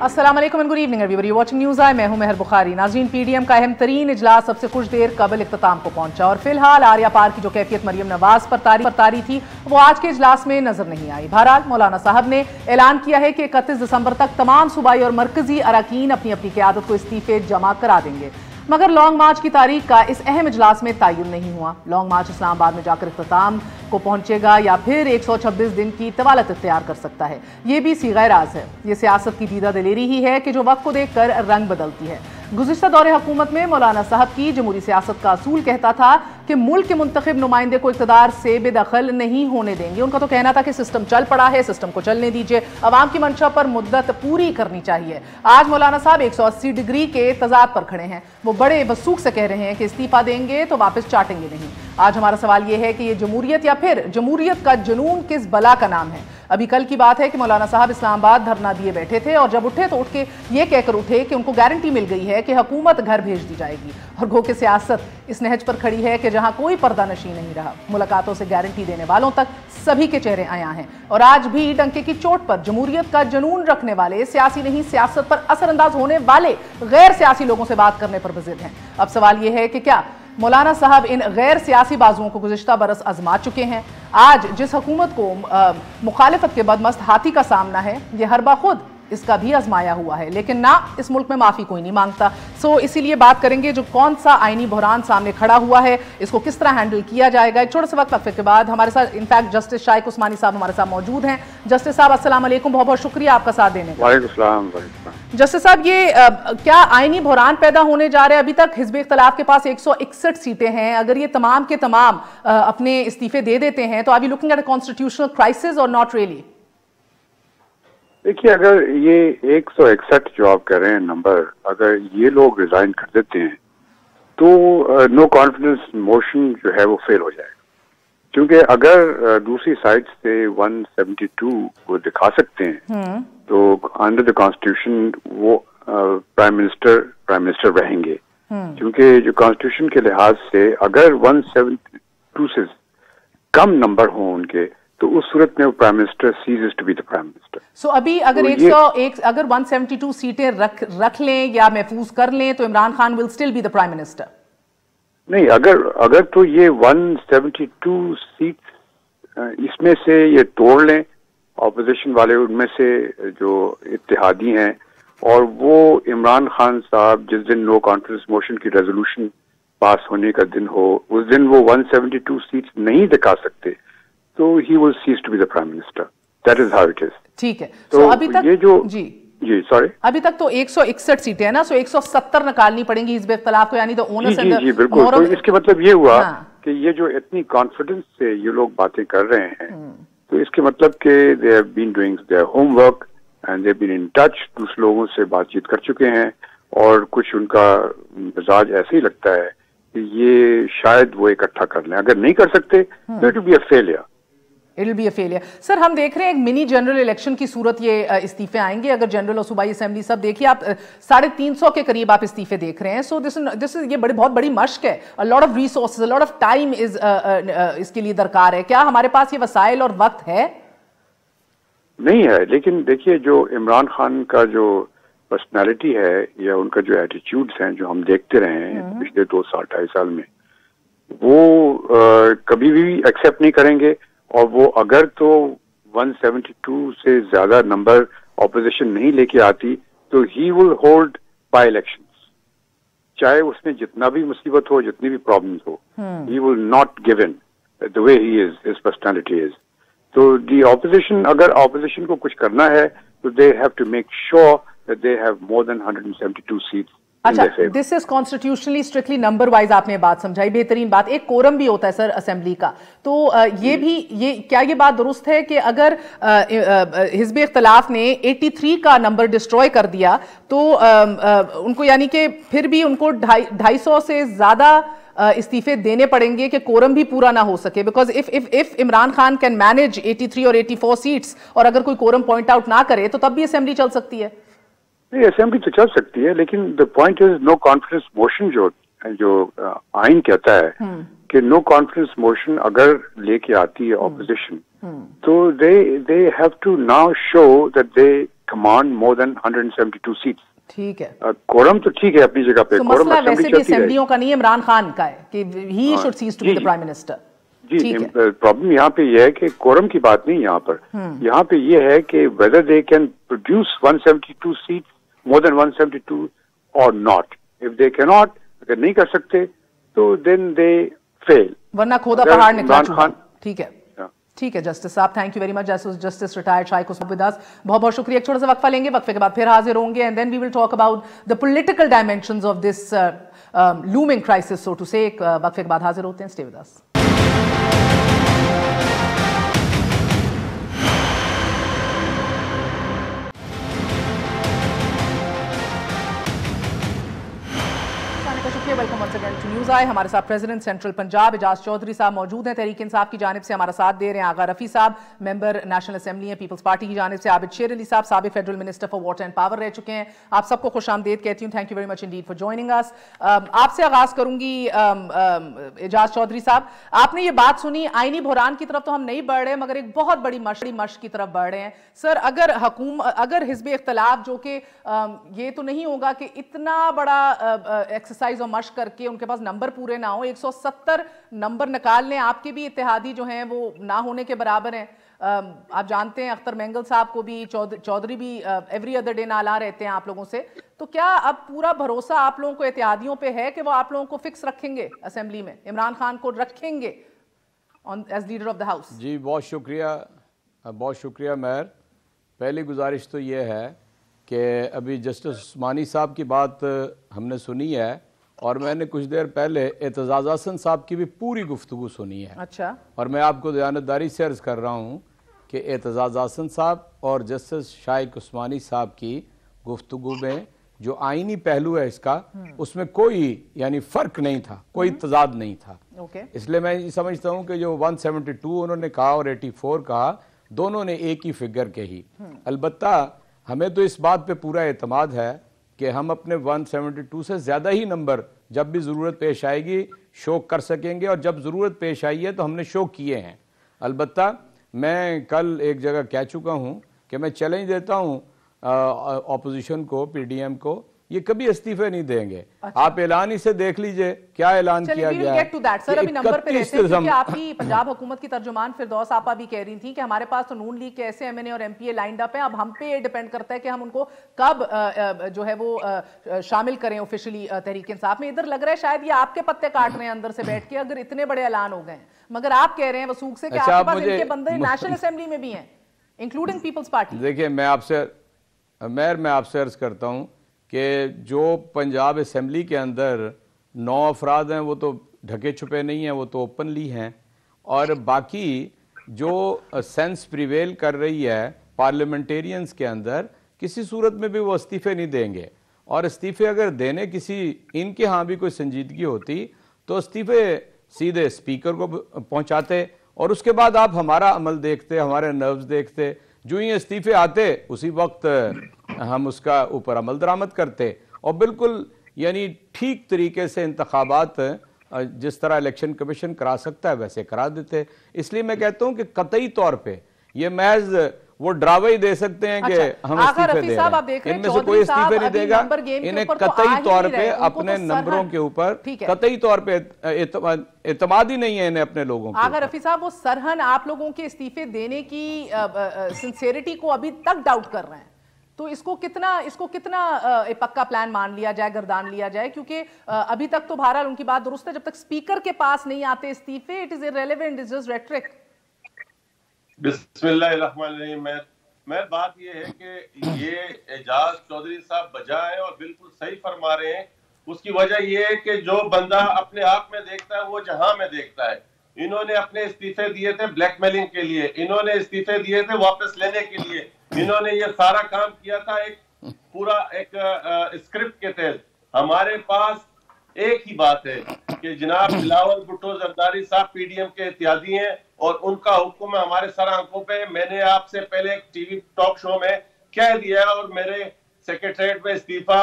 अस्सलाम वालेकुम and good evening everybody watching news I. मैं हूं मेहर बुखारी। नाज़रीन, पीडीएम का अहम तरीन इजलास सबसे कुछ देर कबल इख्तिताम को पहुंचा और फिलहाल आर्या पार की जो कैफियत मरियम नवाज पर तारी थी वो आज के इजलास में नजर नहीं आई। बहरहाल मौलाना साहब ने ऐलान किया है कि 31 दिसंबर तक तमाम सूबाई और मरकजी अरकान अपनी अपनी क़यादत को इस्तीफे जमा करा देंगे, मगर लॉन्ग मार्च की तारीख का इस अहम इजलास में तयन नहीं हुआ। लॉन्ग मार्च इस्लामाबाद में जाकर इख्तिताम को पहुंचेगा या फिर 126 दिन की तवालत इख्तियार कर सकता है, ये भी सीगा राज है। ये सियासत की दीदा दिलेरी ही है कि जो वक्त को देख कर रंग बदलती है। गुज़िश्ता दौरे हुकूमत में मौलाना साहब की जमहूरी सियासत का असूल कहता था कि मुल्क के मुंतखब नुमाइंदे को इक़्तिदार से बेदखल नहीं होने देंगे। उनका तो कहना था कि सिस्टम चल पड़ा है, सिस्टम को चलने दीजिए, अवाम की मंशा पर मुद्दत पूरी करनी चाहिए। आज मौलाना साहब 180 डिग्री के तजाद पर खड़े हैं। वो बड़े वसूख से कह रहे हैं कि इस्तीफा देंगे तो वापस चाटेंगे नहीं। आज हमारा सवाल यह है कि ये जमहूरियत या फिर जमहूरियत का जुनून किस बला का नाम है। अभी कल की बात है कि मौलाना साहब इस्लामाबाद धरना दिए बैठे थे और जब उठे तो उठ के ये कहकर उठे कि उनको गारंटी मिल गई है कि हुकूमत घर भेज दी जाएगी। और गो के सियासत इस नहज पर खड़ी है कि जहां कोई पर्दा नशी नहीं रहा, मुलाकातों से गारंटी देने वालों तक सभी के चेहरे आया हैं और आज भी डंके की चोट पर जमहूरियत का जुनून रखने वाले, सियासी नहीं सियासत पर असरअंदाज होने वाले गैर सियासी लोगों से बात करने पर बजिद हैं। अब सवाल यह है कि क्या मौलाना साहब इन गैर सियासी बाजुओं को गुज़िश्ता बरस आजमा चुके हैं? आज जिस हुकूमत को मुखालिफत के बदमस्त हाथी का सामना है, ये हर बाखुद इसका भी आजमाया हुआ है, लेकिन ना इस मुल्क में माफ़ी कोई नहीं मांगता। सो इसीलिए बात करेंगे जो कौन सा आईनी बहरान सामने खड़ा हुआ है, इसको किस तरह हैंडल किया जाएगा। एक छोटे से वक्फे के बाद हमारे साथ इनफैक्ट जस्टिस शाइक उस्मानी साहब हमारे साथ मौजूद हैं। जस्टिस साहब अस्सलाम वालेकुम, बहुत बहुत शुक्रिया आपका साथ देने का। वालेकुम सलाम। जस्टिस साहब, ये क्या आईनी बहरान पैदा होने जा रहे हैं? अभी तक हिज़्ब इख्तिलाफ के पास 161 सीटें हैं। अगर ये तमाम के तमाम अपने इस्तीफे दे देते हैं तो are we looking at a constitutional crisis और नॉट रियली? देखिए, अगर ये 161 जो आप कह रहे हैं नंबर, अगर ये लोग रिजाइन कर देते हैं तो नो कॉन्फिडेंस मोशन जो है वो फेल हो जाएगा। क्योंकि अगर दूसरी साइड से 172 को दिखा सकते हैं तो अंडर द कॉन्स्टिट्यूशन वो प्राइम मिनिस्टर रहेंगे। क्योंकि जो कॉन्स्टिट्यूशन के लिहाज से अगर 172 से कम नंबर हो उनके तो उस सूरत में वो prime minister ceases to be the prime minister. So अभी अगर 101 अगर 172 सीटें रख लें या महफूज कर लें तो Imran Khan will still be the prime minister? नहीं, अगर तो ये 172 सीट इसमें से ये तोड़ लें ऑपोजिशन वाले, उनमें से जो इत्तेहादी हैं, और वो इमरान खान साहब जिस दिन नो कॉन्फिडेंस मोशन की रेजोल्यूशन पास होने का दिन हो उस दिन वो 172 सीट्स नहीं दिखा सकते तो he will cease to be the prime minister. That is how it is. ठीक है। तो अभी तक ये जो जी सॉरी अभी तक तो 161 सीटें हैं ना, सो 170 निकालनी पड़ेंगी हिज़्ब इख्तिलाफ को, यानी तो ओनर्स जी जी बिल्कुल। तो इसके मतलब ये हुआ कि ये जो इतनी कॉन्फिडेंस से ये लोग बातें कर रहे हैं तो इसके मतलब कि they have been doing their homework and they have been in touch, दूसरे लोगों से बातचीत कर चुके हैं और कुछ उनका मिजाज ऐसे ही लगता है कि ये शायद वो इकट्ठा कर लें। अगर नहीं कर सकते तो it will be a failure. It will be a failure. Sir, हम देख रहे हैं एक मिनी जनरल इलेक्शन की सूरत ये इस्तीफे आएंगे। अगर जनरल और सूबाई असेंबली सब देखिए आप 350 के करीब आप इस्तीफे देख रहे हैं। सो दिस इज ये बहुत बड़ी मश्क है। A lot of resources, a lot of time is इसके लिए दरकार है। क्या हमारे पास ये वसाइल और वक्त है? नहीं है, लेकिन देखिए जो इमरान खान का जो पर्सनैलिटी है या उनका जो एटीट्यूड्स हैं जो हम देखते रहे हैं पिछले 2 साल 2.5 साल में, वो कभी भी एक्सेप्ट नहीं करेंगे। और वो अगर तो 172 से ज्यादा नंबर ऑपोजिशन नहीं लेके आती तो he will hold by elections, चाहे उसमें जितना भी मुसीबत हो, जितनी भी प्रॉब्लम्स हो, he will not give in the way he is, his personality is. तो दी ऑपोजिशन, अगर ऑपोजिशन को कुछ करना है तो they have to make sure that they have more than 172 seats. अच्छा, this is constitutionally strictly number wise आपने बात समझाई, बेहतरीन बात। एक कोरम भी होता है सर असेंबली का, तो क्या ये बात दुरुस्त है कि अगर हिज़्ब इख्तिलाफ ने 83 का नंबर डिस्ट्रॉय कर दिया तो उनको, यानी कि फिर भी उनको 250 से ज्यादा इस्तीफे देने पड़ेंगे कि कोरम भी पूरा ना हो सके? Because if Imran Khan can manage 83 और 84 सीट्स और अगर कोई कोरम पॉइंट आउट ना करे तो तब भी असेंबली चल सकती है। नहीं, असेंबली तो चल सकती है, लेकिन the point is no confidence motion जो आइन कहता है कि नो कॉन्फिडेंस मोशन अगर लेके आती है ऑपोजिशन तो they have to now show that they command more than 172 seats. ठीक है, कोरम तो ठीक है अपनी जगह पे, तो कोरम मसला वैसे भी चलती असेंबलियों का नहीं, इमरान खान का है कि he should cease to be the prime minister. जी, प्रॉब्लम यहाँ पे ये है कि कोरम की बात नहीं यहाँ पर, यहाँ पे ये है कि whether they can produce 172 seat more than 172 और not. If they can not, अगर नहीं कर सकते तो देन दे फेल, वरना खोदा पहाड़ निकला चूहा। ठीक है, ठीक है जस्टिस साहब, thank you very much. Justice retired Shaikh Usman Bidas, बहुत बहुत शुक्रिया। एक छोटा सा वक्फा लेंगे, वक्फे के बाद फिर हाजिर होंगे and then we will talk about the political dimensions of this looming crisis so to say. वक्फे के बाद हाजिर होते हैं, stay with us. Welcome once again to news I. हमारे साथ प्रेसिडेंट सेंट्रल पंजाब एजाज चौधरी साहब मौजूद हैं, तहरीक इंसाफ की जानिब से हमारा साथ दे रहे हैं। आगा रफ़ी साहब मेंबर नेशनल असेंबली हैं पीपल्स पार्टी की जानिब से। आबिद शेर अली साहब साबिक federal minister for water and power रह चुके हैं। आप सबको खुशामदीद कहती हूँ, thank you very much Indeed for joining us. आपसे आगाज करूंगी एजाज चौधरी साहब, आपने ये बात सुनी, आईनी बुहरान की तरफ तो हम नहीं बढ़ रहे मगर एक बहुत बड़ी मश की तरफ बढ़ रहे हैं। सर अगर हिज़्ब इख्तिलाफ जो कि ये तो नहीं होगा कि इतना बड़ा एक्सरसाइज और मश करके उनके पास नंबर पूरे ना हो, 170 नंबर निकालने आपके भी इत्तेहादी जो हैं वो ना होने के बराबर हैं। आप जानते हैं अख्तर मेंगल साहब को भी, चौधरी भी एवरी अदर डे नाला रहते हैं आप लोगों से, तो क्या अब पूरा भरोसा आप लोगों को इत्तेहादियों पे है कि वो आप लोगों को फिक्स रखेंगे असेंबली में, इमरान खान को रखेंगे as leader of the house? जी बहुत शुक्रिया मेयर। पहली गुजारिश तो ये है कि अभी जस्टिस उस्मानी साहब की बात हमने सुनी है और मैंने कुछ देर पहले एतजाज़ हसन साहब की भी पूरी गुफ्तगू सुनी है। अच्छा। और मैं आपको दयानतदारी से अर्ज़ कर रहा हूँ कि एतजाज़ हसन साहब और जस्टिस शाइक उस्मानी साहब की गुफ्तगू में जो आईनी पहलू है इसका, उसमें कोई यानी फ़र्क नहीं था, कोई तजाद नहीं था। इसलिए मैं ये समझता हूँ कि जो 172 उन्होंने कहा और 84 कहा, दोनों ने एक ही फिगर कही। अलबत्ता हमें तो इस बात पे पूरा एतमाद है कि हम अपने 172 से ज़्यादा ही नंबर जब भी ज़रूरत पेश आएगी शो कर सकेंगे, और जब ज़रूरत पेश आई है तो हमने शो किए हैं। अलबत्ता मैं कल एक जगह कह चुका हूँ कि मैं चैलेंज देता हूँ ऑपोजिशन को, पीडीएम को, ये कभी इस्तीफे नहीं देंगे। अच्छा। आप ऐलान ही से देख लीजिए क्या ऐलान किया गया है। सर अभी नंबर पे रहते हैं क्योंकि आपकी पंजाब हुकूमत की तर्जुमान फिरदौस आपा भी कह रही थी कि हमारे पास तो नून लीग के ऐसे एमएनए और एमपीए लाइंड अप हैं, अब हम पे डिपेंड करता है कि हम उनको कब जो है वो शामिल करें ऑफिशियली तहरीक इंसाफ में। इधर लग रहा है शायद ये आपके पत्ते काट रहे हैं अंदर से बैठ के, अगर इतने बड़े ऐलान हो गए, मगर आप कह रहे हैं वसूख से कि आपके पास इनके बंदे नेशनल असेंबली में भी हैं इंक्लूडिंग पीपल्स पार्टी। देखिए मैं आपसे अर्ज करता हूँ कि जो पंजाब असेंबली के अंदर 9 अफराद हैं वो तो ढके छुपे नहीं हैं, वो तो ओपनली हैं, और बाकी जो सेंस प्रिवेल कर रही है पार्लियामेंटेरियंस के अंदर, किसी सूरत में भी वो इस्तीफे नहीं देंगे। और इस्तीफे अगर देने किसी इनके यहाँ भी कोई संजीदगी होती तो इस्तीफे सीधे स्पीकर को पहुँचाते और उसके बाद आप हमारा अमल देखते, हमारे नर्व्स देखते। जो ही इस्तीफे आते उसी वक्त हम उसका ऊपर अमल दरामद करते और बिल्कुल यानी ठीक तरीके से इंतखाबात जिस तरह इलेक्शन कमीशन करा सकता है वैसे करा देते। इसलिए मैं कहता हूं कि कतई तौर पे ये महज वो ड्रावा ही दे सकते हैं कि हम इस्तीफे दे रहे हैं, इनमें से कोई इस्तीफे नहीं देगा। इन्हें कतई तौर पे अपने नंबरों के ऊपर कतई तौर पे एतमाद ही नहीं है इन्हें अपने लोगों को। आगा रफी साहब, वो सरहन आप लोगों के इस्तीफे देने की सिंसेरिटी को अभी तक डाउट कर रहे हैं, तो इसको कितना पक्का प्लान मान लिया जाए, गर्दान लिया जाए? क्योंकि अभी तक तो बहरहाल उनकी बात दुरुस्त है, जब तक स्पीकर के पास नहीं आते इस्तीफे, it is irrelevant, it's just rhetoric. बिस्मिल्लाहिर्रहमानिर्रहीम। मैं बात ये है कि ये एजाज चौधरी साहब बजा है और बिल्कुल सही फरमा रहे हैं। उसकी वजह ये है कि जो बंदा अपने आप में देखता है वो जहां में देखता है। इन्होंने अपने इस्तीफे दिए थे ब्लैकमेलिंग के लिए, इन्होंने इस्तीफे दिए थे वापस लेने के लिए, इन्होंने ये सारा काम किया था एक पूरा एक स्क्रिप्ट के तहत। हमारे पास एक ही बात है कि जनाब बिलावल भुट्टो जरदारी साहब पीडीएम के इत्यादी हैं और उनका हुक्म है हमारे सर आंखों पे। मैंने आपसे पहले एक टीवी टॉक शो में कह दिया और मेरे सेक्रेटरीट में इस्तीफा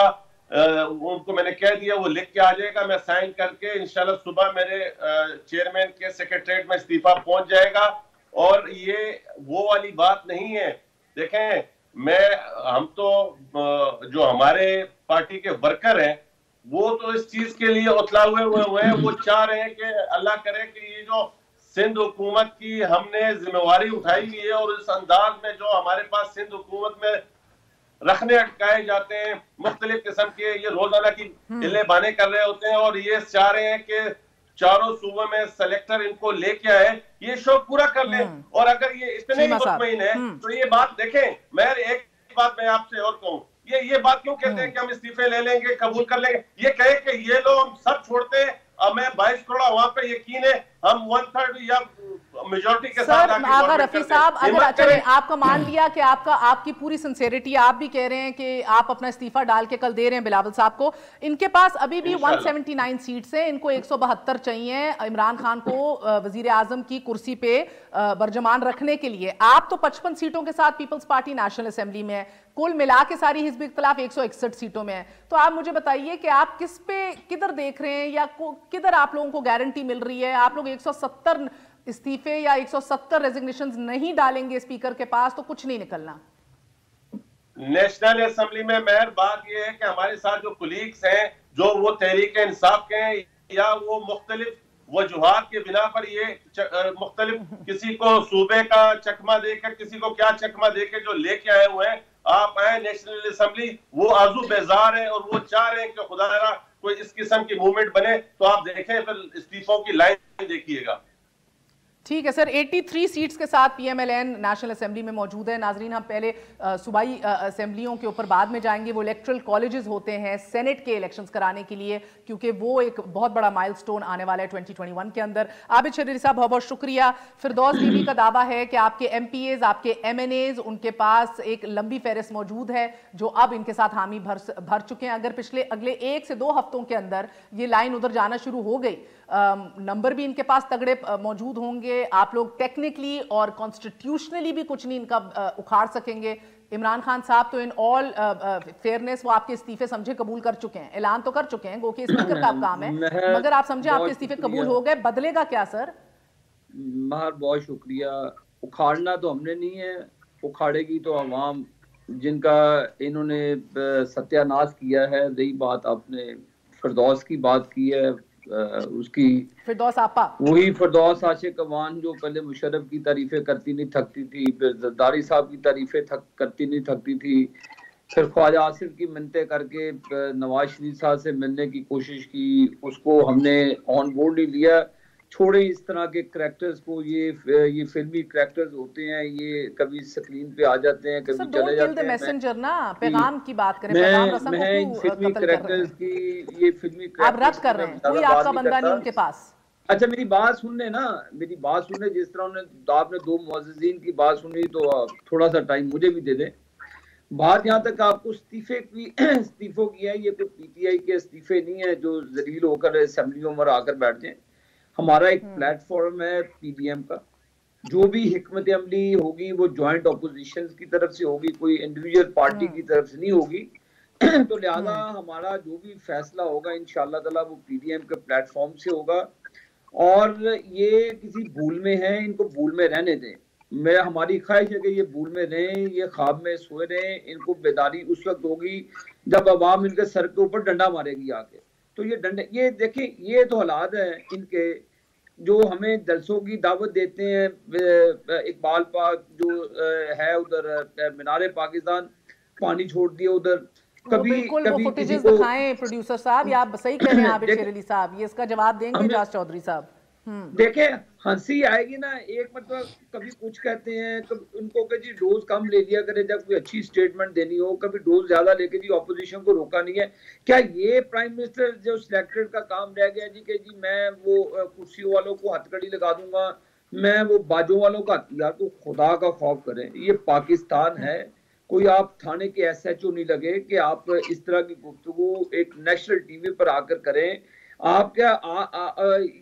उनको मैंने कह दिया, वो लिख के आ जाएगा, मैं साइन करके इंशाल्लाह सुबह मेरे चेयरमैन के सेक्रेटरीट में इस्तीफा पहुंच जाएगा। और ये वो वाली बात नहीं है। देखें हम तो जो हमारे पार्टी के वर्कर हैं वो तो इस चीज के लिए उतला हुए हैं। वो चाह रहे हैं कि अल्लाह करे कि ये जो सिंध हुकूमत की हमने जिम्मेवारी उठाई हुई है और इस अंदाज में जो हमारे पास सिंध हुकूमत में रखने अटकाए जाते हैं, मुख्तलिफ किस्म के ये रोजाना की ढिले बाने कर रहे होते हैं और ये चाह रहे हैं कि चारों सूबों में सेलेक्टर इनको लेके आए, ये शौक पूरा कर ले। और अगर ये इतने ही मुतमईन है तो ये बात देखें। मैं एक बात मैं आपसे और कहूं, ये बात क्यों कहते हैं कि हम इस्तीफे ले लेंगे, कबूल कर लेंगे? ये कहे कि ये लोग हम सब छोड़ते हैं, अब मैं 22 करोड़ वहां पे यकीन है हम 1/3 या मेजॉरिटी के साथ अगर रफी साहब, अगर चले आपका मान लिया कि आपकी पूरी सिंसेरिटी, आप भी कह रहे हैं कि आप अपना इस्तीफा डाल के कल दे रहे हैं बिलावल साहब को, इनके पास अभी भी 179 सीट्स हैं, इनको 172 चाहिए इमरान खान को वजीर आजम की कुर्सी पे बरजमान रखने के लिए। आप तो 55 सीटों के साथ पीपल्स पार्टी नेशनल असेंबली में है, कुल मिला के सारी हिज़्ब इख्तिलाफ 161 सीटों में है। तो आप मुझे बताइए कि आप किधर देख रहे हैं या किधर आप लोगों को गारंटी मिल रही है? आप लोग 170 इस्तीफे या 170 रेजिग्नेशंस नहीं डालेंगे स्पीकर के पास तो कुछ नहीं निकलना। नेशनल असेंबली में मेहर बात यह है कि हमारे साथ जो कुलीग्स हैं, जो वो तहरीक इंसाफ के हैं या वो मुख्तलिफ वजूहात के बिना पर ये मुख्तलिफ किसी को सूबे का चकमा देकर, किसी को क्या चकमा देकर जो लेके आए हुए हैं, आप आए नेशनल असेंबली, वो आजू बेजार है और वो चाह रहे हैं कि खुदा कोई इस किस्म की मूवमेंट बने। तो आप देखें फिर इस्तीफों की लाइन देखिएगा। ठीक है सर, 83 सीट्स के साथ पीएमएलएन नेशनल असेंबली में मौजूद है। नाजरीन, हम पहले सूबाई असेंबलियों के ऊपर बाद में जाएंगे। वो इलेक्ट्रल कॉलेजेस होते हैं सेनेट के इलेक्शंस कराने के लिए, क्योंकि वो एक बहुत बड़ा माइलस्टोन आने वाला है 2021 के अंदर। आबिद शरीरी साहब बहुत बहुत शुक्रिया। फिरदौस बीबी का दावा है कि आपके एमपीएज, आपके एमएनएज, उनके पास एक लंबी फहरिस्त मौजूद है जो अब इनके साथ हामी भर चुके हैं। अगर अगले 1 से 2 हफ्तों के अंदर ये लाइन उधर जाना शुरू हो गई, नंबर भी इनके पास तगड़े मौजूद होंगे, आप लोग टेक्निकली और कॉन्स्टिट्यूशनली भी कुछ नहीं इनका उखाड़ सकेंगे। इमरान खान साहब तो इन ऑल फेयरनेस वो आपके इस्तीफे समझे कबूल कर चुके हैं, ऐलान तो कर चुके हैं, गो कि स्पीकर का काम है, मगर आप समझे आपके इस्तीफे कबूल हो गए, बदलेगा क्या सर? महर बहुत शुक्रिया। उखाड़ना तो हमने नहीं है, उखाड़ेगी तो अवाम जिनका इन्होंने सत्यानाश किया है। रही बात आपने फिरदौस की बात की है, उसकी फिरदौस आपा, वही फिरदौस आशिक अवान जो पहले मुशर्रफ की तारीफें करती नहीं थकती थी, फिर जरदारी साहब की तारीफें करती नहीं थकती थी, फिर ख्वाजा आसिफ की मिन्नतें करके नवाज शरीफ साहब से मिलने की कोशिश की, उसको हमने ऑन बोर्ड ही लिया। छोड़े इस तरह के करैक्टर्स को, ये फिल्मी करैक्टर्स होते हैं, ये कभी स्क्रीन पे आ जाते हैं, कभी चले जाते हैं। मैसेंजर ना, पैगाम की बात करें, मैं इन फिल्मी करैक्टर्स की, ये फिल्मी आप रद्द कर रहे हैं, कोई आपका बंदा नहीं उनके पास। अच्छा मेरी बात सुनने ना, मेरी बात सुनने, जिस तरह आपने 2 मुअज़्ज़िज़ीन की बात सुनी तो थोड़ा सा टाइम मुझे भी दे दें। बात यहाँ तक आपको इस्तीफों की है, ये कोई पीटीआई के इस्तीफे नहीं है जो जलील होकर असेंबलियों में आकर बैठ जाए। हमारा एक प्लेटफॉर्म है पीडीएम का, जो भी हिकमत अमली होगी वो ज्वाइंट ऑपोजिशन की तरफ से होगी, कोई इंडिविजुअल पार्टी की तरफ से नहीं होगी। तो लिहाजा हमारा जो भी फैसला होगा इंशाअल्लाह ताला वो पीडीएम के प्लेटफॉर्म से होगा। और ये किसी भूल में है, इनको भूल में रहने दें। हमारी ख्वाहिश है कि ये भूल में रहें, ये ख्वाब में सोए रहें। इनको बेदारी उस वक्त होगी जब अवाम इनके सर के ऊपर डंडा मारेगी आके। तो ये डंडे, ये देखिए, ये तो हालात है इनके, जो हमें जलसों की दावत देते हैं। इकबाल पाक जो है उधर मीनारे पाकिस्तान पानी छोड़ दिया उधर, कभी फुटेजेस दिखाएं प्रोड्यूसर साहब, या आप सही कह रहे हैं आबिद शेरली साहब, ये इसका जवाब देंगे इजाज चौधरी साहब। देखें हंसी आएगी ना, एक मतलब कभी कुछ कहते हैं, कभी उनको कि जी डोज कम ले लिया करे जब कोई अच्छी स्टेटमेंट देनी हो, कभी डोज ज्यादा लेके जी ऑपोजिशन को रोका नहीं है। क्या ये प्राइम मिनिस्टर जो सिलेक्टेड का काम रह गया जी कि जी मैं वो कुर्सियों वालों को हथकड़ी लगा दूंगा, मैं वो बाजों वालों का? यार तो खुदा का खौफ करें, ये पाकिस्तान है, कोई आप थाने के एसएचओ नहीं लगे कि आप इस तरह की गुफ्तगू एक नेशनल टीवी पर आकर करें। आप क्या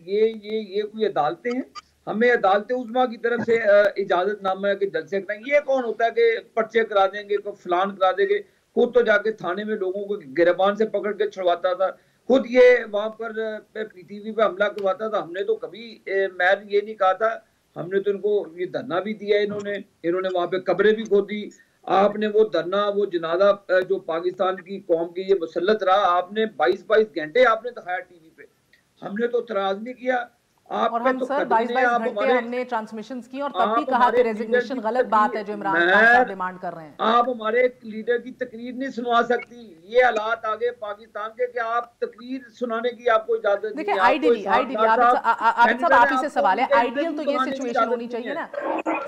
ये कोई अदालतें हैं? हमें अदालत उज़्मा की तरफ से इजाजत नामा है कि जलसे कराएं। ये कौन होता है कि पर्चे करा देंगे, को फलान करा देंगे? खुद तो जाके थाने में लोगों को गिरबान से पकड़ के छुड़वाता था, खुद ये वहां पर पीटीवी पे हमला करवाता था। हमने तो कभी मैं ये नहीं कहा था, हमने तो इनको ये धरना भी दिया, इन्होंने वहां पे कब्रें भी खोदी। आपने वो धरना, वो जनाजा जो पाकिस्तान की कौम की ये मुसल्लत रहा, आपने 22-22 घंटे आपने दिखाया टीवी पे। हमने तो इतराज नहीं किया आप और पे, हम तो सर 22-22 घंटे हमने ट्रांसमिशंस की और तब भी कहा कि रेजिग्नेशन गलत बात है जो इमरान खान साहब डिमांड कर रहे हैं। आप हमारे लीडर की तकरीर नहीं सुनवा सकती। ये हालात आगे पाकिस्तान के कि आप तकरीर सुनाने की आपको इजाजत नहीं। देखिए आइडियली आबिद साहब आप ही से सवाल है, आइडियल तो ये सिचुएशन होनी चाहिए ना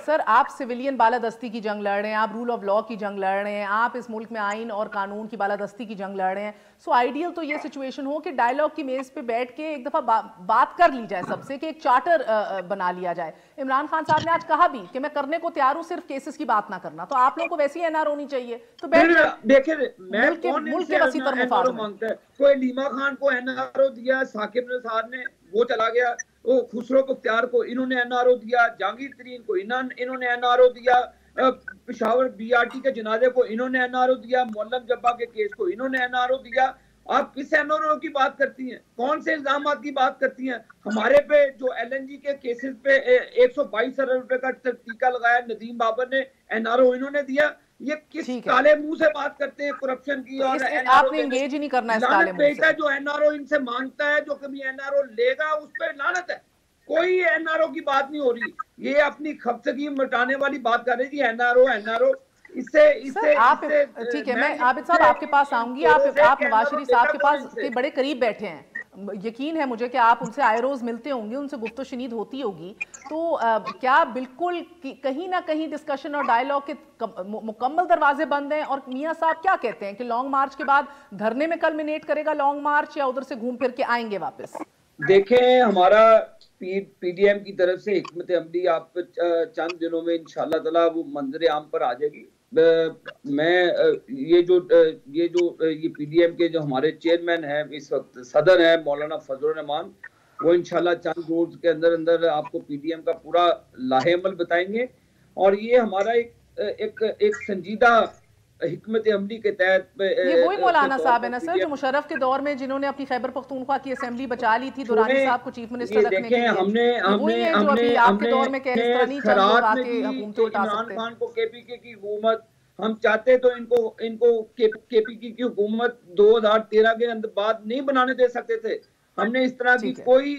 सर। आप सिविलियन बालादस्ती की जंग लड़ रहे हैं, आप रूल ऑफ लॉ की जंग लड़ रहे हैं, आप इस मुल्क में आइन और कानून की बालादस्ती की जंग लड़ रहे हैं। सो आइडियल तो ये सिचुएशन हो कि डायलॉग की मेज पे बैठ के एक दफा बात कर ली जाए सबसे, कि एक चार्टर बना लिया जाए। इमरान खान साहब ने आज कहा भी कि मैं करने को तैयार हूं, सिर्फ केसेस की बात ना करना। तो आप लोगों को वैसी एनआर होनी चाहिए, तो देखिए मुल्क के वसी तर मुफाद मांगता है। कोई लीमा खान को एनआरओ दिया, साकिब निसार ने वो चला गया, वो खुसरो मुख्तार को इन्होंने एनआरओ दिया, जहांगीर तरीन को इन्होंने एनआरओ दिया, पेशावर बीआरटी के जनाजे को इन्होंने एनआरओ दिया, मुअल्लम जब्बा के केस को इन्होंने एनआरओ दिया। आप किस एनआरओ की बात करती हैं? कौन से इल्जामात की बात करती हैं? हमारे पे जो एलएनजी के केसेस पे 122 अरब रुपए का टीका लगाया नदीम बाबर ने, एनआरओ इन्होंने दिया। ये किस काले मुंह से बात करते हैं करप्शन की? और आपने एंगेज ही नहीं करना है इस काले मुंह से। जो एनआरओ इनसे मांगता है, जो कभी एनआरओ लेगा उस पर लानत है। कोई एनआरओ की बात नहीं हो रही, ये अपनी खपतगी मिटाने वाली बात कर रही थी। एनआरओ इससे आप ठीक है, मैं आबिद साहब आपके पास आऊंगी। आप नवाज शरीफ साहब के पास के बड़े करीब बैठे हैं, यकीन है मुझे कि आप उनसे आए रोज मिलते होंगे, उनसे गुफ्तो शनीद होती होगी। तो क्या बिल्कुल कहीं ना कहीं डिस्कशन और डायलॉग के मुकम्मल दरवाजे बंद हैं? और मियां साहब क्या कहते हैं कि लॉन्ग मार्च के बाद धरने में कल्मिनेट करेगा लॉन्ग मार्च, या उधर से घूम फिर के आएंगे वापस? देखें, हमारा पीडीएम की तरफ से हिकमत अमली आप चंद दिनों में इंशाल्लाह ताला वो मंजर आम पर आ जाएगी। मैं ये पीडीएम के जो हमारे चेयरमैन हैं इस वक्त, सदर है मौलाना फजल रहमान, वो इंशाल्लाह चंद रोज के अंदर आपको पीडीएम का पूरा लाहेअमल बताएंगे। और ये हमारा एक संजीदा हिकमत अमली के तहत ये वही मौलाना साहब है ना सर, जो मुशर्रफ के दौर में जिन्होंने अपनी खैबर पख्तूनख्वा की असेंबली बचा ली थी दुरानी साहब को चीफ मिनिस्टर रखने के लिए। इमरान खान को केपीके की हुकूमत, हम चाहते तो इनको केपीके की हुकूमत 2013 के बाद नहीं बनाने दे सकते थे। हमने इस तरह की कोई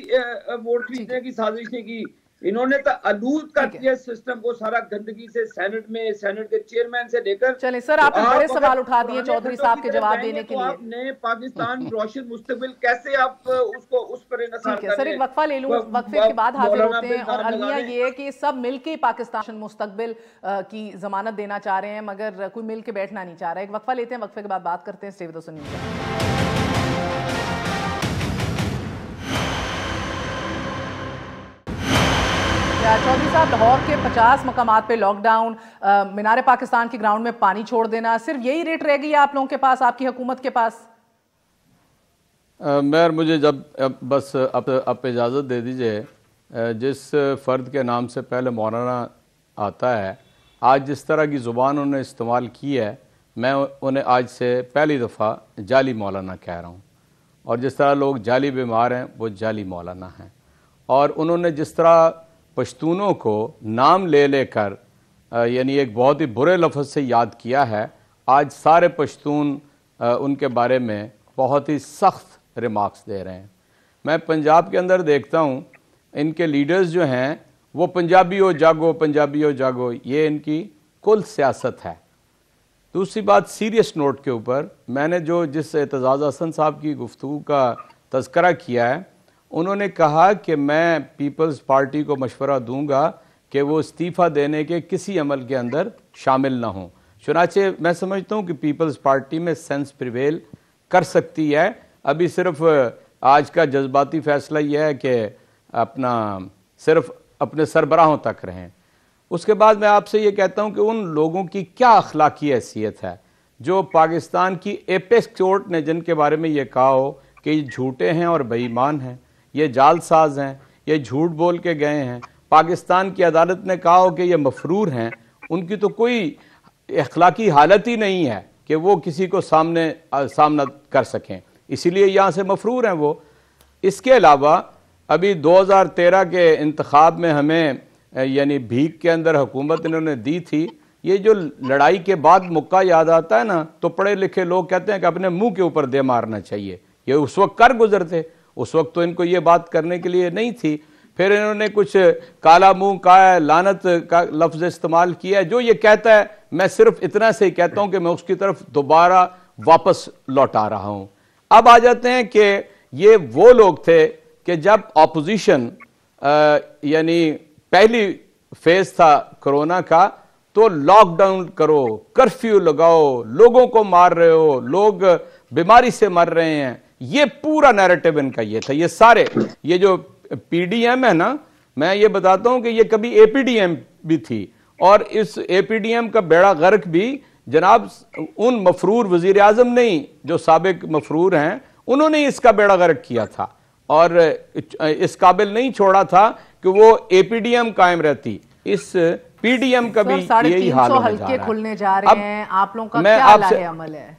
वोट खरीदने की साजिश नहीं की। इन्होंने तो आलूद कर दिया सिस्टम को सारा गंदगी से, सेनेट के चेयरमैन से लेकर। चले सर, आपने बड़े सवाल उठा दिए चौधरी साहब के जवाब देने के लिए। आपने पाकिस्तान रोशन मुस्तकबिल कैसे आप उसको उस पर इन्हिसार कर रहे हैं? सर एक वक्फा ले लूं, वक्फे के बाद हाजिर होते हैं। और अलमिया ये है कि सब मिलके पाकिस्तान मुस्तकबिल की जमानत देना चाह रहे हैं, मगर कोई मिल के बैठना नहीं चाह रहा है। एक वक्फा लेते हैं, वक्फे के बाद बात करते हैं। Stay with us on news. Chaudhary साहब, लाहौर के 50 मकामात पे लॉकडाउन, मीनार पाकिस्तान के ग्राउंड में पानी छोड़ देना, सिर्फ यही रेट रह गई है आप लोगों के पास, आपकी हुकूमत के पास? मेयर, मुझे जब बस आप इजाज़त दे दीजिए, जिस फ़र्द के नाम से पहले मौलाना आता है, आज जिस तरह की ज़ुबान उन्होंने इस्तेमाल की है, मैं उन्हें आज से पहली दफ़ा जाली मौलाना कह रहा हूँ। और जिस तरह लोग जाली बीमार हैं, वो जाली मौलाना हैं। और उन्होंने जिस तरह पश्तूनों को नाम ले लेकर यानी एक बहुत ही बुरे लफ्ज़ से याद किया है, आज सारे पश्तून उनके बारे में बहुत ही सख्त रिमार्क्स दे रहे हैं। मैं पंजाब के अंदर देखता हूँ, इनके लीडर्स जो हैं वो पंजाबी हो जागो, पंजाबी हो जागो, ये इनकी कुल सियासत है। दूसरी बात, सीरियस नोट के ऊपर मैंने जिस एतजाज़ हसन साहब की गुफ्तगू का तज़किरा किया है, उन्होंने कहा कि मैं पीपल्स पार्टी को मशवरा दूंगा कि वो इस्तीफ़ा देने के किसी अमल के अंदर शामिल ना हों। चुनाचे मैं समझता हूँ कि पीपल्स पार्टी में सेंस प्रिवेल कर सकती है। अभी सिर्फ आज का जज्बाती फैसला यह है कि सिर्फ अपने सरबराहों तक रहें। उसके बाद मैं आपसे ये कहता हूँ कि उन लोगों की क्या अखलाकी हैसियत है जो पाकिस्तान की एपेक्स कोर्ट ने जिनके बारे में ये कहा हो कि ये झूठे हैं और बेईमान हैं, ये जालसाज हैं, ये झूठ बोल के गए हैं। पाकिस्तान की अदालत ने कहा हो कि ये मफरूर हैं, उनकी तो कोई अखलाकी हालत ही नहीं है कि वो किसी को सामना कर सकें, इसीलिए यहाँ से मफरूर हैं वो। इसके अलावा अभी 2013 के इंतखाब में हमें यानी भीख के अंदर हुकूमत इन्होंने दी थी, ये जो लड़ाई के बाद मुक्का याद आता है ना, तो पढ़े लिखे लोग कहते हैं कि अपने मुंह के ऊपर दे मारना चाहिए। ये उस वक्त कर गुजरते, उस वक्त तो इनको ये बात करने के लिए नहीं थी। फिर इन्होंने कुछ काला मुंह का लानत का लफ्ज इस्तेमाल किया है। जो ये कहता है मैं सिर्फ इतना से ही कहता हूं कि मैं उसकी तरफ दोबारा वापस लौटा रहा हूं। अब आ जाते हैं कि ये वो लोग थे कि जब ऑपोजिशन यानी पहली फेज था कोरोना का, तो लॉकडाउन करो, कर्फ्यू लगाओ, लोगों को मार रहे हो, लोग बीमारी से मर रहे हैं, ये पूरा नैरेटिव इनका ये था। ये सारे ये जो पीडीएम है ना, मैं ये बताता हूं कि ये कभी एपीडीएम भी थी, और इस एपीडीएम का बेड़ा गर्क भी जनाब उन मफरूर वजीर आजम नहीं जो साबिक मफरूर हैं, उन्होंने इसका बेड़ा गर्क किया था और इस काबिल नहीं छोड़ा था कि वो एपीडीएम कायम रहती। इस पीडीएम का भी यही हाल होने जा रहा है। खुलने जा रहे हैं, आप लोगों का क्या अमल है?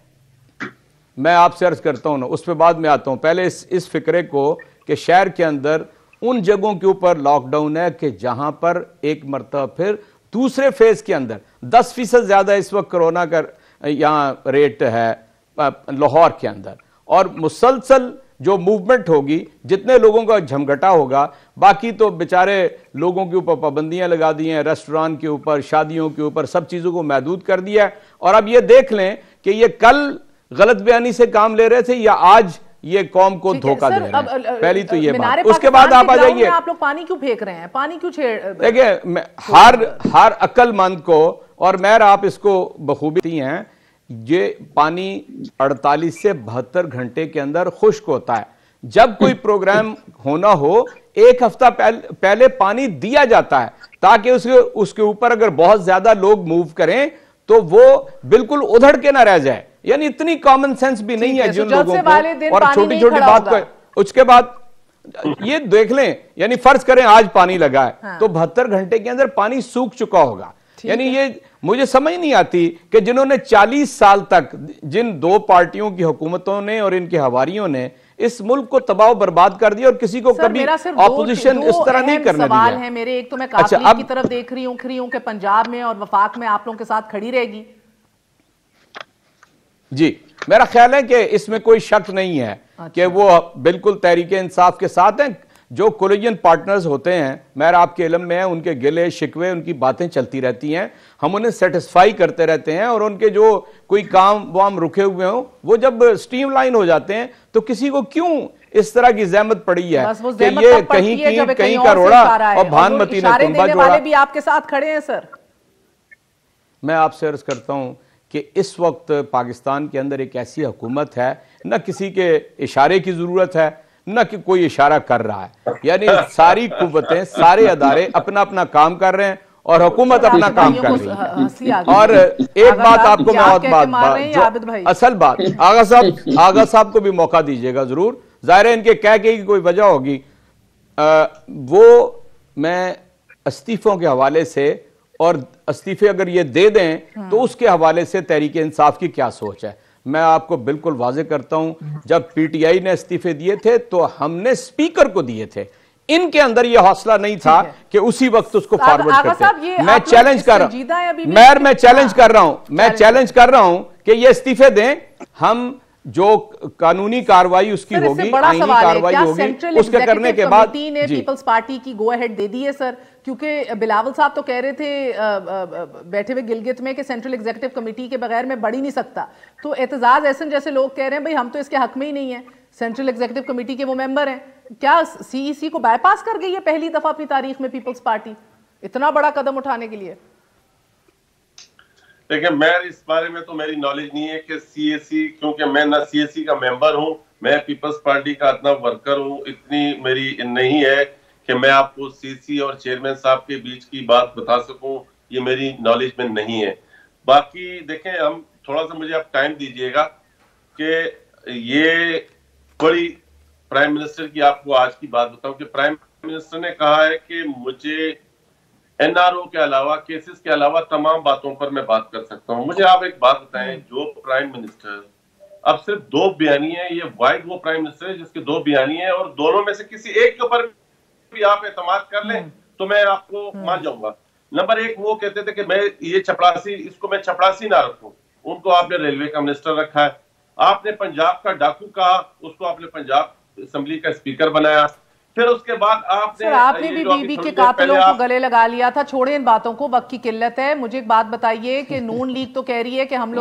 मैं आपसे अर्ज करता हूं ना, उस पर बाद में आता हूं। पहले इस फिक्रे को कि शहर के अंदर उन जगहों के ऊपर लॉकडाउन है कि जहां पर एक मरतबा फिर दूसरे फेज के अंदर 10% ज्यादा इस वक्त कोरोना का यहां रेट है लाहौर के अंदर, और मुसलसल जो मूवमेंट होगी, जितने लोगों का झमघटा होगा, बाकी तो बेचारे लोगों के ऊपर पाबंदियां लगा दी हैं, रेस्टोरेंट के ऊपर, शादियों के ऊपर, सब चीजों को महदूद कर दिया है। और अब ये देख लें कि ये कल गलत बयानी से काम ले रहे थे या आज ये कौम को धोखा दे रहे हैं। पहली तो ये बात। उसके बाद आप आ जाइए, आप लोग पानी क्यों फेंक रहे हैं, पानी क्यों छेड़? देखिए, हर अक्लमंद को, और मैं आप इसको बखूबी हैं, ये पानी 48 से 72 घंटे के अंदर खुश्क होता है। जब कोई प्रोग्राम होना हो, एक हफ्ता पहले पानी दिया जाता है ताकि उसके ऊपर अगर बहुत ज्यादा लोग मूव करें तो वो बिल्कुल उधड़ के ना रह जाए। यानी इतनी कॉमन सेंस भी नहीं है जिन लोगों को, और छोटी छोटी बात को उसके बाद ये देख लें, यानी फर्ज करें आज पानी लगा है, हाँ। तो 72 घंटे के अंदर पानी सूख चुका होगा। यानी ये मुझे समझ नहीं आती कि जिन्होंने 40 साल तक, जिन दो पार्टियों की हुकूमतों ने और इनके हवारियों ने इस मुल्क को तबाह बर्बाद कर दिया, और किसी को कभी ऑपोजिशन इस तरह नहीं करने दिया। सवाल है मेरे, एक तो मैं काफी की तरफ देख रही हूं कि पंजाब में और वफाक में आप लोगों के साथ खड़ी रहेगी। जी, मेरा ख्याल है कि इसमें कोई शक नहीं है कि वो बिल्कुल तहरीक इंसाफ के साथ हैं। जो कोलिजन पार्टनर्स होते हैं, मेरा आपके इल्म में है, उनके गिले शिकवे, उनकी बातें चलती रहती हैं, हम उन्हें सेटिस्फाई करते रहते हैं, और उनके जो कोई काम वाम रुके हुए हो, वो जब स्ट्रीमलाइन हो जाते हैं तो किसी को क्यों इस तरह की जहमत पड़ी है कि ये कहीं का रोड़ा और भानमती ने कुंभा जोड़ा। भी आपके साथ खड़े हैं सर। मैं आपसे अर्ज करता हूं कि इस वक्त पाकिस्तान के अंदर एक ऐसी हुकूमत है, न किसी के इशारे की जरूरत है, न कि कोई इशारा कर रहा है। यानी सारी कुव्वतें, सारे अदारे अपना अपना काम कर रहे हैं और हुकूमत अपना काम कर रही है। और एक बात आपको मैं और बात, असल बात, आगा साहब को भी मौका दीजिएगा जरूर, जाहिर है इनके कह के की कोई वजह होगी। वो मैं इस्तीफों के हवाले से, और इस्तीफे अगर ये दे दें तो उसके हवाले से तहरीक इंसाफ की क्या सोच है, मैं आपको बिल्कुल वाजे करता हूं। जब पीटीआई ने इस्तीफे दिए थे तो हमने स्पीकर को दिए थे, इनके अंदर यह हौसला नहीं था कि उसी वक्त उसको फॉरवर्ड करते। मैं चैलेंज कर रहा हूं, मैं चैलेंज कर रहा हूं, मैं चैलेंज कर रहा हूं कि ये इस्तीफे दें, हम जो कानूनी कार्रवाई उसकी होगी, आईनी कार्रवाई होगी, उसके करने के बाद ने पीपल्स पार्टी की गो अहेड दे दी है सर। क्योंकि बिलावल साहब तो कह रहे थे बैठे हुए गिलगित में कि सेंट्रल एग्जीक्यूटिव कमेटी के बगैर मैं बढ़ ही नहीं सकता, तो एतजाज एहसन जैसे लोग कह रहे हैं भाई हम तो इसके हक में ही नहीं है, सेंट्रल एग्जीक्यूटिव कमेटी के वो मेंबर हैं, क्या सीईसी को बाईपास कर गई है पहली दफा अपनी तारीख में पीपल्स पार्टी इतना बड़ा कदम उठाने के लिए? देखिए, मैं इस बारे में तो मेरी नॉलेज नहीं है कि सीएसी, क्योंकि मैं ना सीएसी का मेंबर हूं, मैं पीपल्स पार्टी का इतना वर्कर हूं, इतनी मेरी नहीं है कि मैं आपको सीसी और चेयरमैन साहब के बीच की बात बता सकूं, ये मेरी नॉलेज में नहीं है। बाकी देखें, हम थोड़ा सा मुझे आप टाइम दीजिएगा कि ये बड़ी प्राइम मिनिस्टर की आपको आज की बात बताऊं कि प्राइम मिनिस्टर ने कहा है कि मुझे एनआरओ के अलावा, केसेस के अलावा तमाम बातों पर मैं बात कर सकता हूं। मुझे आप एक बात बताएं, जो प्राइम मिनिस्टर अब सिर्फ 2 बयानी है, ये वाइड वो प्राइम मिनिस्टर है जिसके 2 बयानी है, और दोनों में से किसी एक के ऊपर भी आप एतमाद कर लें तो मैं आपको मान जाऊंगा। नंबर एक, वो कहते थे कि मैं ये चपरासी, इसको मैं चपरासी ना रखूं, उनको आपने रेलवे का मिनिस्टर रखा है। आपने पंजाब का डाकू कहा, उसको आपने पंजाब असेंबली का स्पीकर बनाया। फिर उसके बाद आपने भी बीबी के कातिलों को गले लगा लिया था। छोड़े इन बातों को, वक्त की किल्लत है। मुझे एक बात बताइए कि नून लीग तो कह रही है कि हम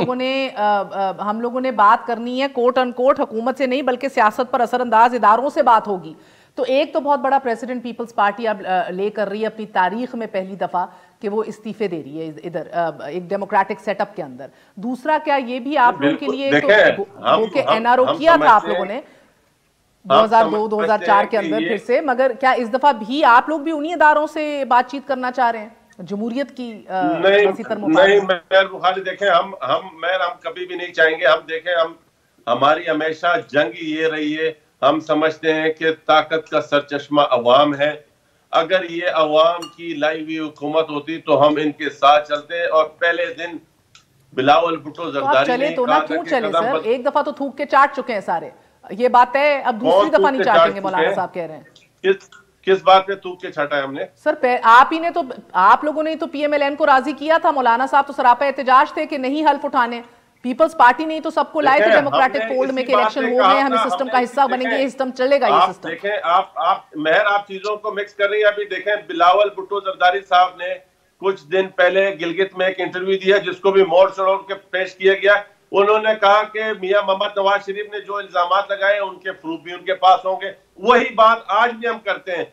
लोगों ने बात करनी है कोट अनकोट हुकूमत से नहीं बल्कि सियासत पर असरअंदाज इदारों से बात होगी। तो एक तो बहुत बड़ा प्रेसिडेंट पीपल्स पार्टी अब ले कर रही है अपनी तारीख में पहली दफा कि वो इस्तीफे दे रही है इधर एक डेमोक्रेटिक सेटअप के अंदर। दूसरा, क्या ये भी आप लोगों के लिए तो एनआरओ किया था आप लोगों ने 2002-2004 के अंदर फिर से, मगर क्या इस दफा भी आप लोग भी उन्हीं इदारों से बातचीत करना चाह रहे हैं जमहूरियत की? नहीं मेहर बुखारी, देखें हम कभी भी नहीं चाहेंगे। हम देखें, हमारी हमेशा जंग ये रही है। हम समझते हैं कि ताकत का सरचश्मा अवाम है। अगर ये अवाम की लाई हुई हुकूमत होती तो हम इनके साथ चलते। और पहले दिन बिलावल भुट्टो जरदारी चले तो ना, क्यों चले सर? एक दफा तो थूक के चाट चुके हैं सारे, ये बात है। अब दूसरी दफा नहीं चाटेंगे, मौलाना साहब कह रहे हैं। किस बात पे थूक के चाटा है हमने? सर आप ही ने तो, आप लोगों ने तो पीएमएलएन को राजी किया था। मौलाना साहब तो सरापा एहतजाज थे कि नहीं हल्फ उठाने। पीपल्स पार्टी ने तो सबको लाए थे डेमोक्रेटिक फोल्ड में कि इलेक्शन हो गए, हम इस सिस्टम का हिस्सा बनेंगे, ये सिस्टम चलेगा। ये सिस्टम देखें, आप चीजों को मिक्स कर रही है। अभी देखें, बिलावल भुट्टो जरदारी साहब ने कुछ दिन पहले गिलगित में एक इंटरव्यू दिया जिसको भी मोड़ चढ़ोड़ के पेश किया गया। उन्होंने कहा कि मियां मोहम्मद नवाज शरीफ ने जो इल्जामात लगाए उनके प्रूफ भी उनके पास होंगे। वही बात आज भी हम करते हैं।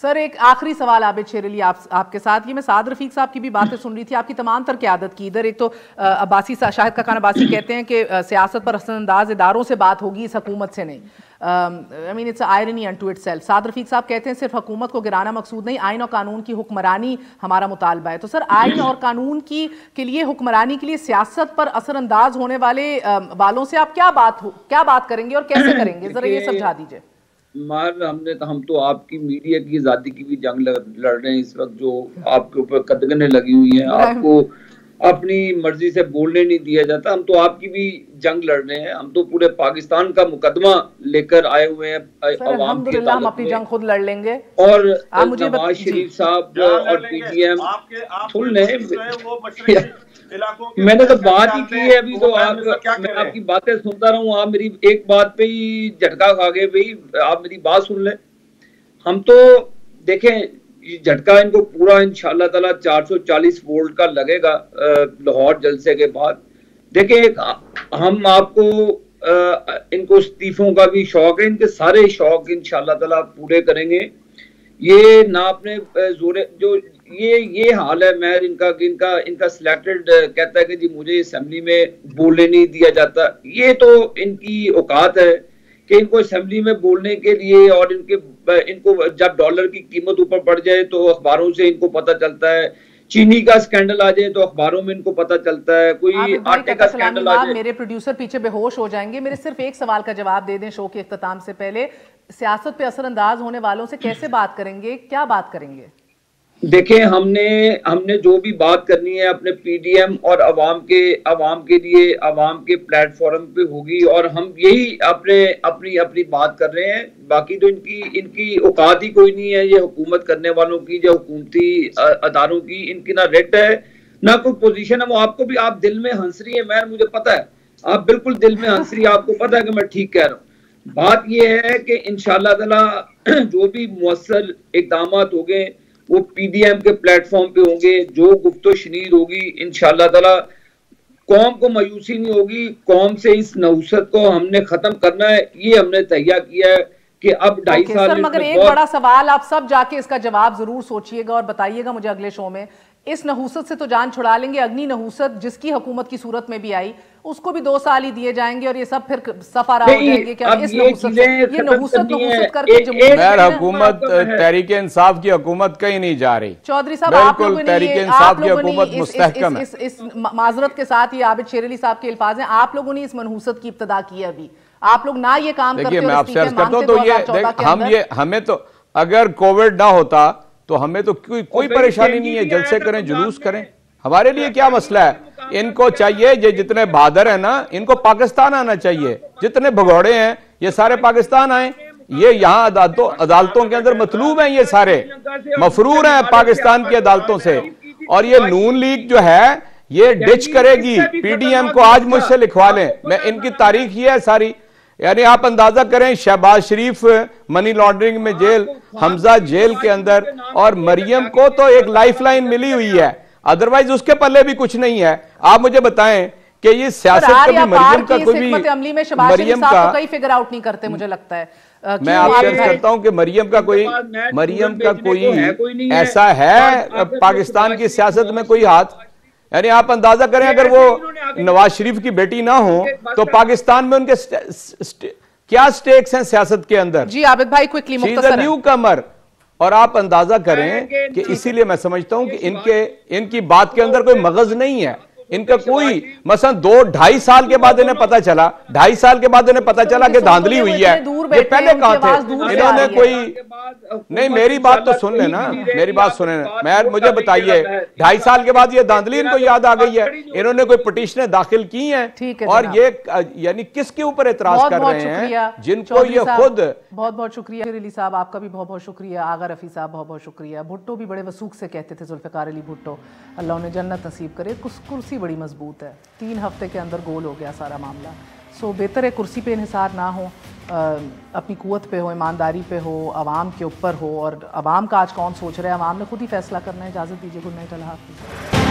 सर एक आखिरी सवाल आबिद शेर अली आपके साथ। ये मैं साद रफीक साहब की भी बातें सुन रही थी, आपकी तमाम तर क़यादत की। इधर एक तो अब्बासी शाहिद खान अब्बासी कहते हैं कि सियासत पर असरअंदाज इदारों से बात होगी, इस हुकूमत से नहीं। I mean it's irony unto itself. Saad Rafique साहब कहते हैं सिर्फ हुकूमत को गिराना मकसूद नहीं, आइन और कानून की हुक्मरानी हमारा मुतालबा है। तो सर आइन और कानून के लिए हुक्मरानी के लिए सियासत पर असरअंदाज होने वालों से आप क्या बात करेंगे और कैसे करेंगे, जरा ये समझा दीजिए। हम तो आपकी मीडिया की आजादी की भी जंग लड़ रहे हैं इस वक्त, जो आपके ऊपर कदगने लगी हुई हैं, आपको अपनी मर्जी से बोलने नहीं दिया जाता। हम तो आपकी भी जंग लड़ रहे हैं। हम तो पूरे पाकिस्तान का मुकदमा लेकर आए हुए हैं अवाम के। हम अपनी जंग खुद लड़ लेंगे। और नवाज शरीफ साहब और पीडीएम मैंने तो बात ही की है अभी। तो मैं आपकी बातें सुनता रहा हूँ, आप मेरी एक बात पे ही झटका खा गए। भाई आप मेरी बात सुन लें। हम तो देखें, झटका इनको पूरा इंशाल्लाह ताला 440 वोल्ट का लगेगा लाहौर जलसे के बाद। देखें, हम आपको इनको इस्तीफों का भी शौक है, इनके सारे शौक इंशाल्लाह ताला पूरे करेंगे। ये ना अपने जोरे जो ये हाल है मैर इनका सिलेक्टेड कहता है कि जी मुझे असेंबली में बोलने नहीं दिया जाता। ये तो इनकी औकात है कि इनको असेंबली में बोलने के लिए, और इनको जब डॉलर की कीमत ऊपर बढ़ जाए तो अखबारों से इनको पता चलता है, चीनी का स्कैंडल आ जाए तो अखबारों में इनको पता चलता है, कोई आटे का स्कैंडल आ जाए। मेरे प्रोड्यूसर पीछे बेहोश हो जाएंगे। मेरे सिर्फ एक सवाल का जवाब दे दें शो के इख्तिताम से पहले। सियासत पे असरअंदाज होने वालों से कैसे बात करेंगे, क्या बात करेंगे? देखें, हमने जो भी बात करनी है अपने पीडीएम और अवाम के लिए अवाम के प्लेटफॉर्म पे होगी, और हम यही अपनी बात कर रहे हैं। बाकी तो इनकी औकात ही कोई नहीं है। ये हुकूमत करने वालों की, जो हुकूमती अदारों की, इनकी ना रेट है ना कोई पोजीशन है। वो आपको भी, आप दिल में हंस रही है मैर, मुझे पता है आप बिल्कुल दिल में हंस रही है, आपको पता है कि मैं ठीक कह रहा हूँ। बात यह है कि इंशाल्लाह ताला जो भी मुअस्सर इक़दामात होंगे वो पीडीएम के प्लेटफॉर्म पे होंगे। जो गुफ्तो शनीद होगी इंशाल्लाह ताला कौम को मायूसी नहीं होगी। कौम से इस नहुसत को हमने खत्म करना है, ये हमने तैयार किया है कि अब 2.5 साल। मगर एक बड़ा सवाल, आप सब जाके इसका जवाब जरूर सोचिएगा और बताइएगा मुझे अगले शो में। इस नहुसत से तो जान छुड़ा लेंगे, अग्नि नहुसत जिसकी हुकूमत की सूरत में भी आई उसको भी 2 साल ही दिए जाएंगे और ये सब फिर सफारा हो जाएंगे। क्या इस नहुसत करके हुकूमत तहरीक इंसाफ की हुकूमत कहीं नहीं जा रही। चौधरी साहब, आप लोगों ने तहरीक इंसाफ की हुकूमत मुस्तहकम है। इस माजरत के साथ, ये आबिद शेर अली साहब के अल्फाज हैं, आप लोगों ने इस मनहूसत की इब्तदा की है। अभी आप लोग ना ये काम करते हो, मैं आपसे अर्ज करता हूं तो हमें तो अगर कोविड ना होता तो हमें तो कोई परेशानी नहीं है, जलसे करें, जुलूस करें, हमारे लिए क्या मसला है? इनको चाहिए, ये जितने बहादुर हैं ना, इनको पाकिस्तान आना चाहिए। जितने भगौड़े हैं ये सारे पाकिस्तान आए। ये यहाँ अदालतों के अंदर मतलूब हैं, ये सारे मफरूर हैं पाकिस्तान की अदालतों से। और ये नून लीग जो है ये डिच करेगी पीडीएम को। आज मुझसे लिखवा लें, मैं इनकी तारीख ये है सारी। यानी आप अंदाजा करें, शहबाज शरीफ मनी लॉन्ड्रिंग में जेल, हमजा जेल के अंदर, और मरियम को तो एक लाइफलाइन मिली हुई है, अदरवाइज उसके पल्ले भी कुछ नहीं है। आप मुझे बताएं कि ये सियासत कभी मरियम का कोई भी मरियम का कोई फिगर आउट नहीं करते, मुझे लगता है। मैं आपसे अर्ज करता हूं कि मरियम का कोई ऐसा है पाकिस्तान की सियासत में कोई हाथ? यानी आप अंदाजा करें, अगर वो नवाज शरीफ की बेटी ना हो तो पाकिस्तान में उनके क्या स्टेक्स हैं सियासत के अंदर? जी आबिद भाई क्विकली, न्यू कमर। और आप अंदाजा करें कि इसीलिए मैं समझता हूं कि इनकी बात के अंदर कोई मगज नहीं है। इनका कोई मसलन 2-2.5 साल के बाद इन्हें पता चला, 2.5 साल के बाद इन्हें पता चला कि धांधली हुई है। ये पहले कहां थे? इन्होंने कोई नहीं, मेरी बात तो सुन लेना, मेरी बात सुने मैं, मुझे बताइए 2.5 साल के बाद ये धांधली इनको याद आ गई है? इन्होंने कोई पिटीशनें दाखिल की हैं? और ये यानी किसके ऊपर एतराज कर रहे हैं जिनको ये खुद। बहुत बहुत शुक्रिया अली साहब, आपका भी बहुत बहुत शुक्रिया। आगा रफी साहब बहुत बहुत शुक्रिया। भुट्टो भी बड़े वसूख से कहते थे, जुल्फ़िकार अली भुट्टो, अल्लाह उन्हें जन्नत नसीब करे। कुर्सी बड़ी मजबूत है, 3 हफ्ते के अंदर गोल हो गया सारा मामला। सो बेहतर है कुर्सी पे इन्हिसार ना हो, अपनी कुव्वत पे हो, ईमानदारी पे हो, आवाम के ऊपर हो। और आवाम का आज कौन सोच रहा है, आवाम ने खुद ही फैसला करना है। इजाज़त दीजिए, गुड नाइट, अल्लाह हाफ़िज़।